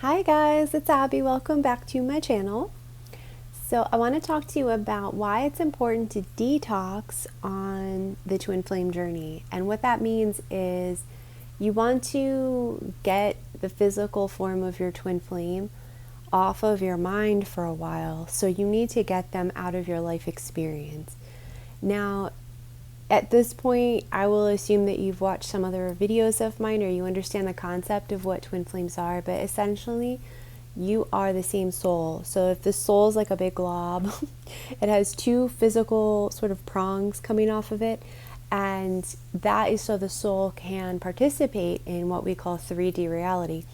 Hi guys, it's Abby. Welcome back to my channel. So I want to talk to you about why it's important to detox on the twin flame journey. And what that means is you want to get the physical form of your twin flame off of your mind for a while. So you need to get them out of your life experience. Now, at this point, I will assume that you've watched some other videos of mine or you understand the concept of what twin flames are, but essentially you are the same soul. So if the soul is like a big glob, it has two physical sort of prongs coming off of it, and that is so the soul can participate in what we call 3D reality.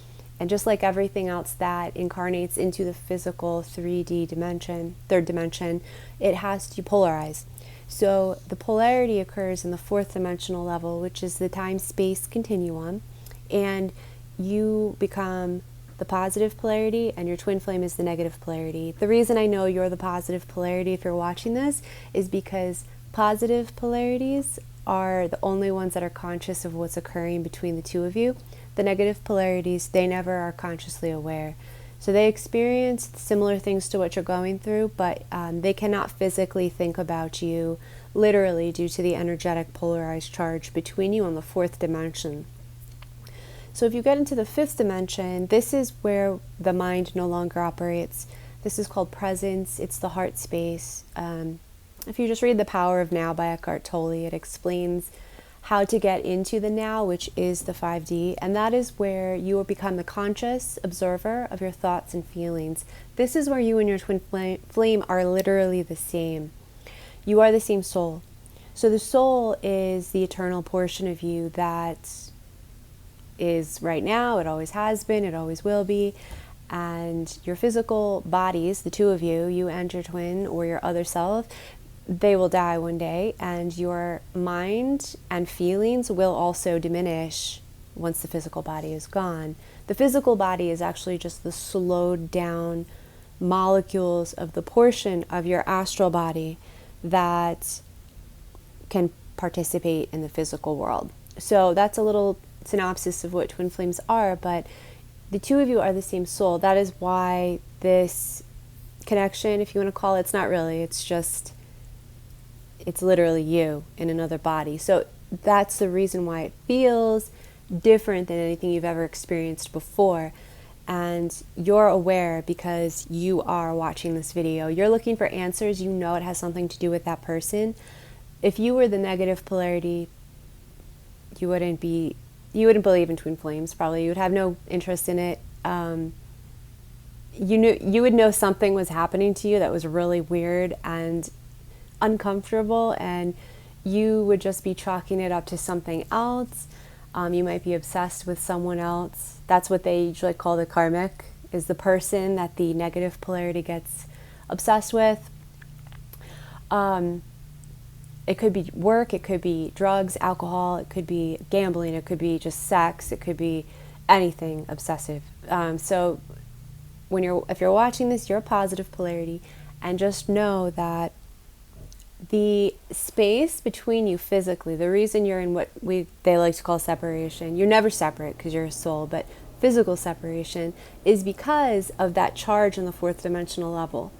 And just like everything else that incarnates into the physical 3D dimension, third dimension, it has to polarize. So the polarity occurs in the fourth dimensional level, which is the time-space continuum, and you become the positive polarity and your twin flame is the negative polarity. The reason I know you're the positive polarity if you're watching this is because positive polarities are the only ones that are conscious of what's occurring between the two of you. The negative polarities, they never are consciously aware. So they experience similar things to what you're going through, but they cannot physically think about you literally due to the energetic polarized charge between you on the fourth dimension. So if you get into the fifth dimension, this is where the mind no longer operates. This is called presence. It's the heart space. If you just read The Power of Now by Eckhart Tolle, it explains how to get into the now, which is the 5D, and that is where you will become the conscious observer of your thoughts and feelings. This is where you and your twin flame are literally the same. You are the same soul. So the soul is the eternal portion of you that is right now, it always has been, it always will be, and your physical bodies, the two of you, you and your twin or your other self, they will die one day, and your mind and feelings will also diminish once the physical body is gone. The physical body is actually just the slowed down molecules of the portion of your astral body that can participate in the physical world. So that's a little synopsis of what twin flames are, but the two of you are the same soul. That is why this connection, if you want to call it, it's not really, it's literally you in another body. So that's the reason why it feels different than anything you've ever experienced before. And you're aware because you are watching this video. You're looking for answers. You know it has something to do with that person. If you were the negative polarity, you wouldn't believe in twin flames, probably. You would have no interest in it. You would know something was happening to you that was really weird and uncomfortable, and you would just be chalking it up to something else. You might be obsessed with someone else. That's what they usually call the karmic, is the person that the negative polarity gets obsessed with. It could be work, it could be drugs, alcohol, it could be gambling, it could be just sex, it could be anything obsessive. So if you're watching this, you're a positive polarity, and just know that the space between you physically, the reason you're in what they like to call separation, you're never separate because you're a soul, but physical separation is because of that charge on the fourth dimensional level.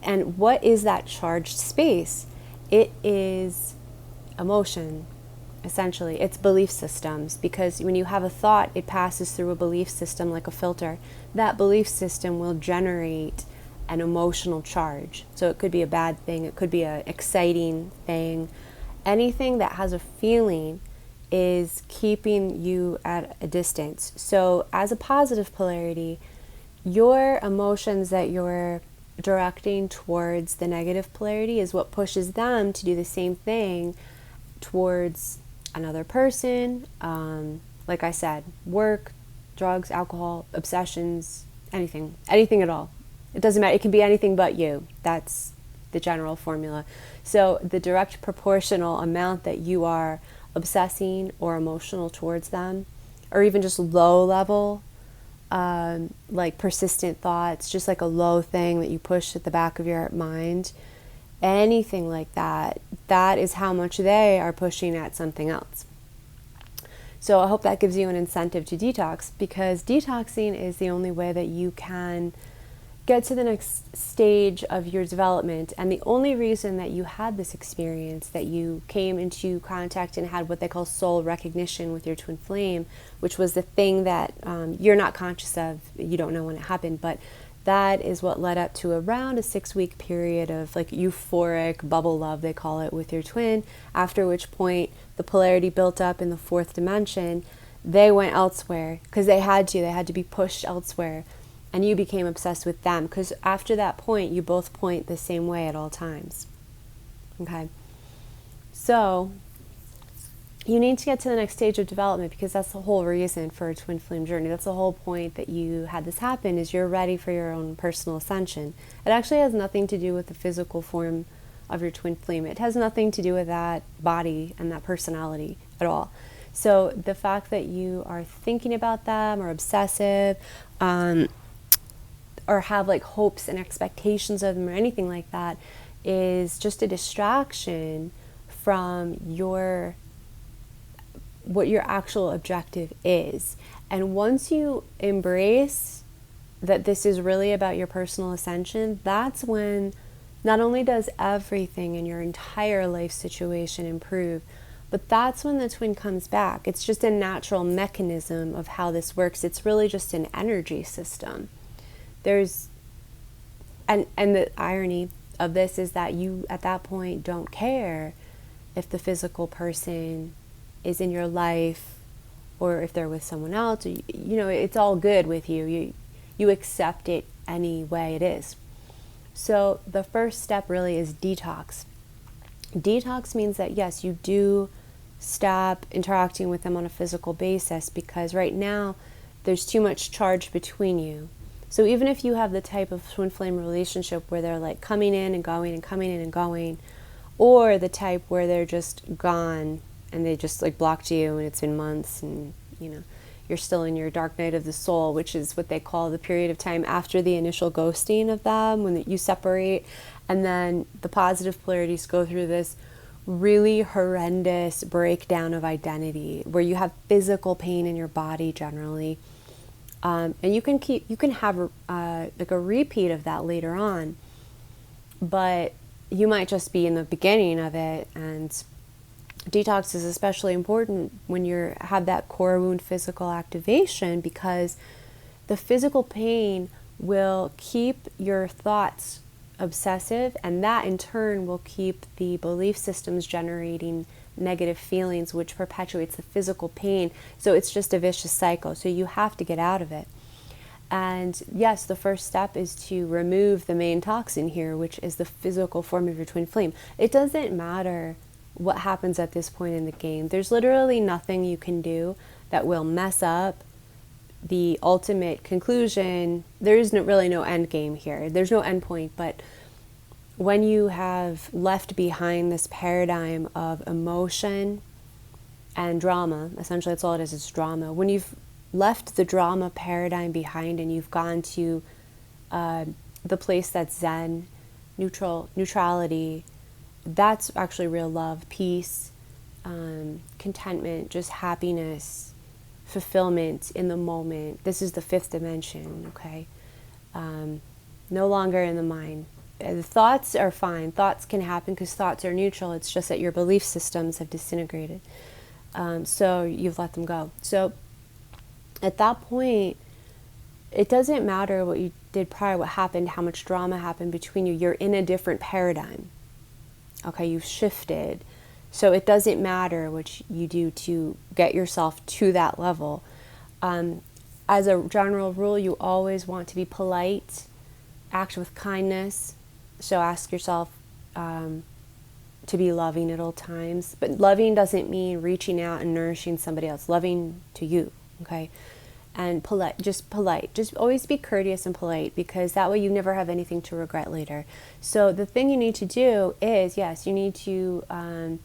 And what is that charged space? It is emotion, essentially. It's belief systems, because when you have a thought, it passes through a belief system like a filter. That belief system will generate an emotional charge. So it could be a bad thing, it could be an exciting thing. Anything that has a feeling is keeping you at a distance. So as a positive polarity, your emotions that you're directing towards the negative polarity is what pushes them to do the same thing towards another person. Like I said, work, drugs, alcohol, obsessions, anything at all. It doesn't matter. It can be anything but you. That's the general formula. So the direct proportional amount that you are obsessing or emotional towards them, or even just low level, like persistent thoughts, just like a low thing that you push at the back of your mind, anything like that, that is how much they are pushing at something else. So I hope that gives you an incentive to detox, because detoxing is the only way that you can get to the next stage of your development. And the only reason that you had this experience, that you came into contact and had what they call soul recognition with your twin flame, which was the thing that you're not conscious of, you don't know when it happened, but that is what led up to around a 6-week period of like euphoric bubble love, they call it, with your twin, after which point the polarity built up in the 4th dimension. They went elsewhere because they had to be pushed elsewhere, and you became obsessed with them, because after that point you both point the same way at all times. Okay, so you need to get to the next stage of development, because that's the whole reason for a twin flame journey. That's the whole point that you had this happen, is you're ready for your own personal ascension. It actually has nothing to do with the physical form of your twin flame. It has nothing to do with that body and that personality at all. So the fact that you are thinking about them, or obsessive, or have like hopes and expectations of them, or anything like that, is just a distraction from what your actual objective is. And once you embrace that this is really about your personal ascension, that's when not only does everything in your entire life situation improve, but that's when the twin comes back. It's just a natural mechanism of how this works. It's really just an energy system. And the irony of this is that you at that point don't care if the physical person is in your life or if they're with someone else. It's all good with you. You accept it any way it is. So the first step really is detox. Detox means that yes, you do stop interacting with them on a physical basis, because right now there's too much charge between you. So even if you have the type of twin flame relationship where they're like coming in and going and coming in and going, or the type where they're just gone and they just like blocked you and it's been months, and you're still in your dark night of the soul, which is what they call the period of time after the initial ghosting of them, when you separate, and then the positive polarities go through this really horrendous breakdown of identity where you have physical pain in your body generally. And you can have like a repeat of that later on, but you might just be in the beginning of it. And detox is especially important when you have that core wound physical activation, because the physical pain will keep your thoughts obsessive, and that in turn will keep the belief systems generating negative feelings, which perpetuates the physical pain. So it's just a vicious cycle. So you have to get out of it. And yes, the first step is to remove the main toxin here, which is the physical form of your twin flame. It doesn't matter what happens at this point in the game. There's literally nothing you can do that will mess up the ultimate conclusion. There is really no end game here. There's no end point, but when you have left behind this paradigm of emotion and drama, essentially that's all it is, it's drama. When you've left the drama paradigm behind and you've gone to the place that's Zen, neutrality, that's actually real love, peace, contentment, just happiness, fulfillment in the moment. This is the 5th dimension, okay? No longer in the mind. The thoughts are fine. Thoughts can happen because thoughts are neutral. It's just that your belief systems have disintegrated. So you've let them go. So at that point, it doesn't matter what you did prior, what happened, how much drama happened between you. You're in a different paradigm. Okay, you've shifted. So it doesn't matter what you do to get yourself to that level. As a general rule, you always want to be polite, act with kindness. So ask yourself to be loving at all times. But loving doesn't mean reaching out and nourishing somebody else. Loving to you, okay? And polite. Just always be courteous and polite, because that way you never have anything to regret later. So the thing you need to do is, yes, you need to,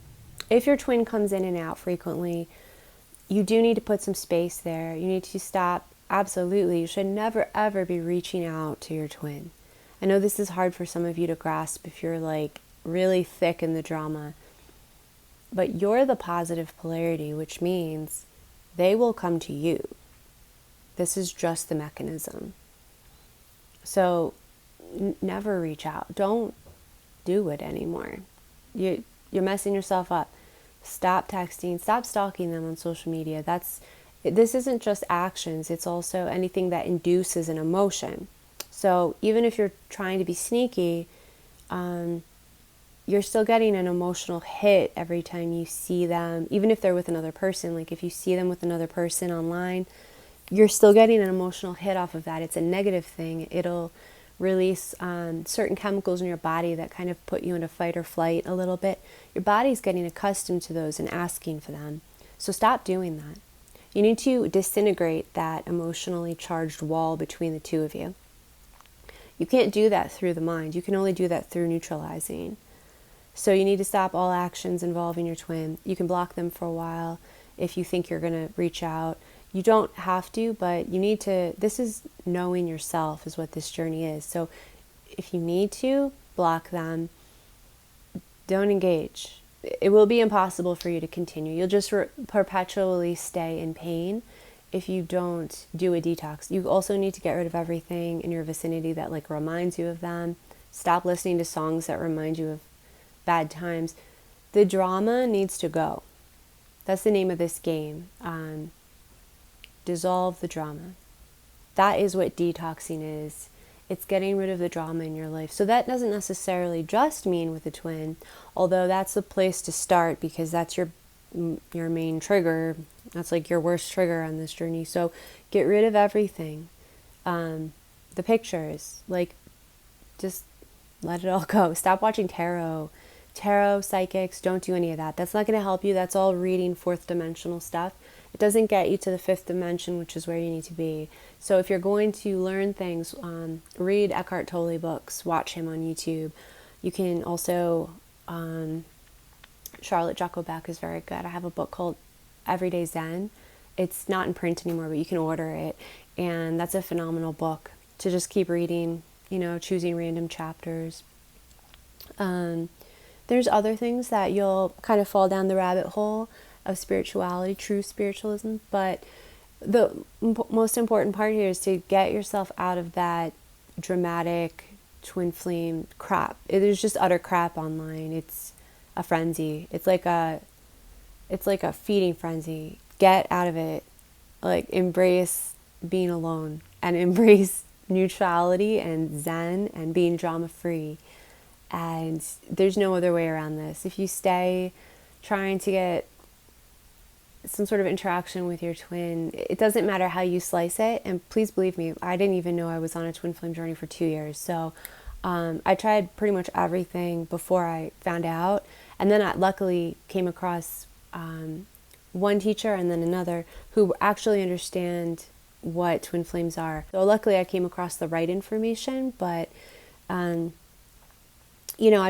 if your twin comes in and out frequently, you do need to put some space there. You need to stop. Absolutely. You should never, ever be reaching out to your twin. I know this is hard for some of you to grasp if you're like really thick in the drama, but you're the positive polarity, which means they will come to you. This is just the mechanism. So never reach out. Don't do it anymore. You're messing yourself up. Stop texting. Stop stalking them on social media. This isn't just actions. It's also anything that induces an emotion. So even if you're trying to be sneaky, you're still getting an emotional hit every time you see them, even if they're with another person. Like if you see them with another person online, you're still getting an emotional hit off of that. It's a negative thing. It'll release certain chemicals in your body that kind of put you into fight or flight a little bit. Your body's getting accustomed to those and asking for them. So stop doing that. You need to disintegrate that emotionally charged wall between the two of you. You can't do that through the mind. You can only do that through neutralizing. So you need to stop all actions involving your twin. You can block them for a while if you think you're going to reach out. You don't have to, but you need to. This is knowing yourself is what this journey is. So if you need to, block them. Don't engage. It will be impossible for you to continue. You'll just perpetually stay in pain if you don't do a detox. You also need to get rid of everything in your vicinity that like reminds you of them. Stop listening to songs that remind you of bad times. The drama needs to go. That's the name of this game. Dissolve the drama. That is what detoxing is. It's getting rid of the drama in your life. So that doesn't necessarily just mean with a twin, although that's the place to start because that's your main trigger. That's like your worst trigger on this journey. So get rid of everything. The pictures, like just let it all go. Stop watching tarot, psychics. Don't do any of that. That's not going to help you. That's all reading fourth dimensional stuff. It doesn't get you to the fifth dimension, which is where you need to be. So if you're going to learn things, read Eckhart Tolle books, watch him on YouTube. You can also, Charlotte Jacobbeck is very good. I have a book called Everyday Zen. It's not in print anymore, but you can order it. And that's a phenomenal book to just keep reading, choosing random chapters. There's other things that you'll kind of fall down the rabbit hole of spirituality, true spiritualism, but the most important part here is to get yourself out of that dramatic twin flame crap. There's just utter crap online. It's a frenzy. It's like a feeding frenzy. Get out of it. Like embrace being alone and embrace neutrality and zen and being drama free. And there's no other way around this. If you stay trying to get some sort of interaction with your twin, it doesn't matter how you slice it. And please believe me, I didn't even know I was on a twin flame journey for 2 years. So I tried pretty much everything before I found out. And then I luckily came across one teacher and then another who actually understand what twin flames are. So luckily I came across the right information, but I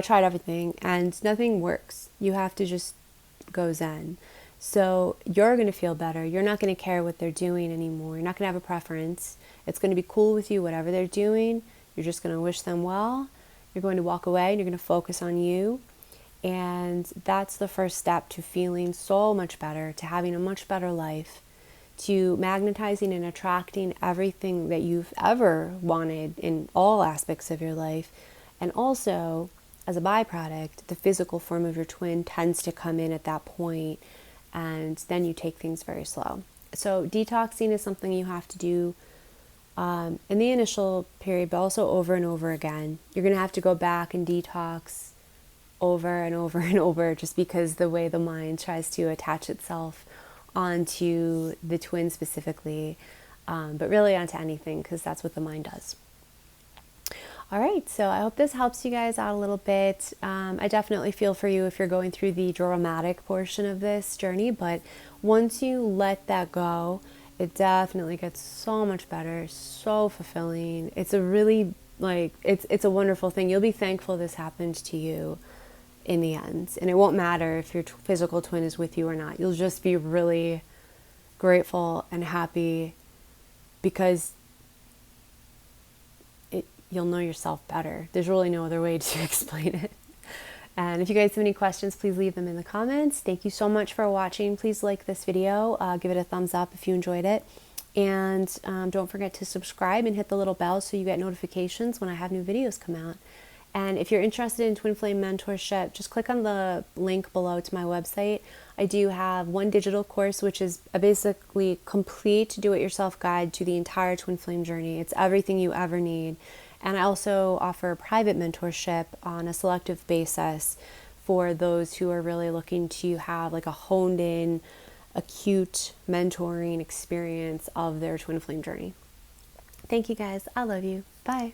tried everything and nothing works. You have to just go zen. So you're going to feel better. You're not going to care what they're doing anymore. You're not going to have a preference. It's going to be cool with you, whatever they're doing. You're just going to wish them well. You're going to walk away and you're going to focus on you. And that's the first step to feeling so much better, to having a much better life, to magnetizing and attracting everything that you've ever wanted in all aspects of your life. And also, as a byproduct, the physical form of your twin tends to come in at that point, and then you take things very slow. So detoxing is something you have to do in the initial period, but also over and over again. You're going to have to go back and detox over and over and over, just because the way the mind tries to attach itself onto the twin specifically, but really onto anything, because that's what the mind does. All right, so I hope this helps you guys out a little bit. I definitely feel for you if you're going through the dramatic portion of this journey, but once you let that go, it definitely gets so much better, so fulfilling. It's a really, it's a wonderful thing. You'll be thankful this happened to you in the end, and it won't matter if your physical twin is with you or not. You'll just be really grateful and happy because you'll know yourself better. There's really no other way to explain it. And if you guys have any questions, please leave them in the comments. Thank you so much for watching. Please like this video, give it a thumbs up if you enjoyed it. And don't forget to subscribe and hit the little bell so you get notifications when I have new videos come out. And if you're interested in Twin Flame mentorship, just click on the link below to my website. I do have one digital course, which is a basically complete do-it-yourself guide to the entire Twin Flame journey. It's everything you ever need. And I also offer private mentorship on a selective basis for those who are really looking to have like a honed in, acute mentoring experience of their Twin Flame journey. Thank you guys. I love you. Bye.